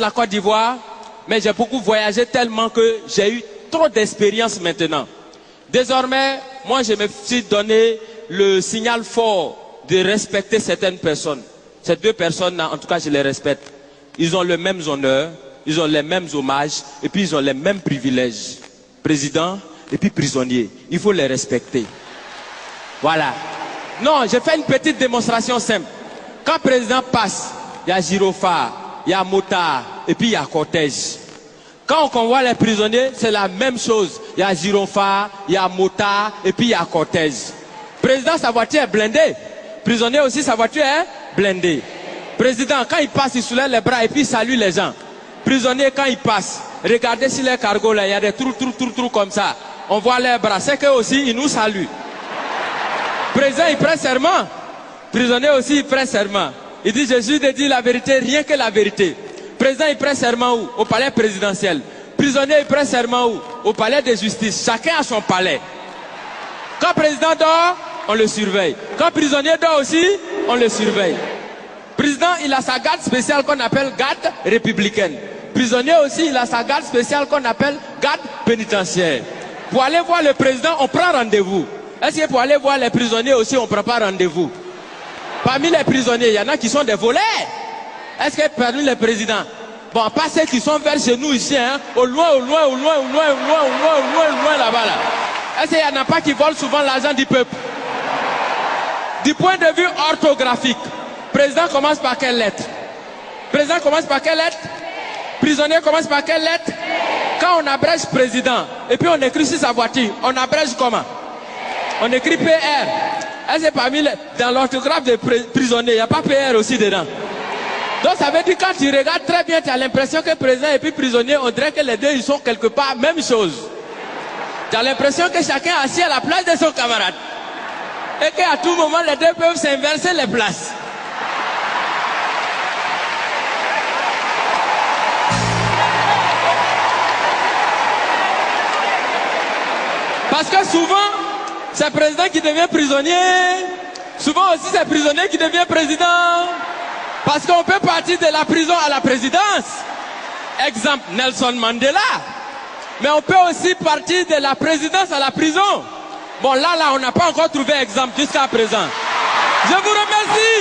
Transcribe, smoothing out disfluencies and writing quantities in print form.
la Côte d'Ivoire, mais j'ai beaucoup voyagé tellement que j'ai eu trop d'expérience maintenant. Désormais, moi je me suis donné le signal fort de respecter certaines personnes. Ces deux personnes-là, en tout cas je les respecte. Ils ont les mêmes honneurs, ils ont les mêmes hommages et puis ils ont les mêmes privilèges. Président et puis prisonnier. Il faut les respecter. Voilà. Non, j'ai fait une petite démonstration simple. Quand le président passe, il y a gyrophare, il y a motard et puis il y a cortège. Quand on convoie les prisonniers, c'est la même chose. Il y a gyrophare, il y a motard et puis il y a cortège. Président, sa voiture est blindée. Prisonnier aussi, sa voiture est blindée. Président, quand il passe, il soulève les bras et puis il salue les gens. Prisonnier, quand il passe, regardez si les cargos là, il y a des trous comme ça. On voit les bras, c'est qu'eux aussi, ils nous saluent. Président, il prête serment. Prisonnier aussi, il prête serment. Il dit, Jésus de dire la vérité, rien que la vérité. Président, il prête serment où? Au palais présidentiel. Prisonnier, il prête serment où? Au palais de justice. Chacun a son palais. Quand président dort, on le surveille. Quand prisonnier dort aussi, on le surveille. Président, il a sa garde spéciale qu'on appelle garde républicaine. Prisonnier aussi, il a sa garde spéciale qu'on appelle garde pénitentiaire. Pour aller voir le président, on prend rendez-vous. Est-ce que pour aller voir les prisonniers aussi, on ne prend pas rendez-vous? Parmi les prisonniers, il y en a qui sont des voleurs. Est-ce que parmi les présidents, bon, pas ceux qui sont vers chez nous ici, hein, au loin là-bas là. Est-ce qu'il n'y en a pas qui volent souvent l'argent du peuple? Du point de vue orthographique, président commence par quelle lettre? Président commence par quelle lettre? Prisonnier commence par quelle lettre? Quand on abrège président, et puis on écrit sur sa voiture, on abrège comment? On écrit PR. Est-ce que parmi les, dans l'orthographe des prisonniers, il n'y a pas PR aussi dedans? Donc ça veut dire quand tu regardes très bien, tu as l'impression que président et puis prisonnier, on dirait que les deux ils sont quelque part même chose. Tu as l'impression que chacun est assis à la place de son camarade. Et qu'à tout moment, les deux peuvent s'inverser les places. Parce que souvent, c'est le président qui devient prisonnier. Souvent aussi, c'est le prisonnier qui devient président. Parce qu'on peut partir de la prison à la présidence. Exemple, Nelson Mandela. Mais on peut aussi partir de la présidence à la prison. Bon, là, on n'a pas encore trouvé exemple jusqu'à présent. Je vous remercie.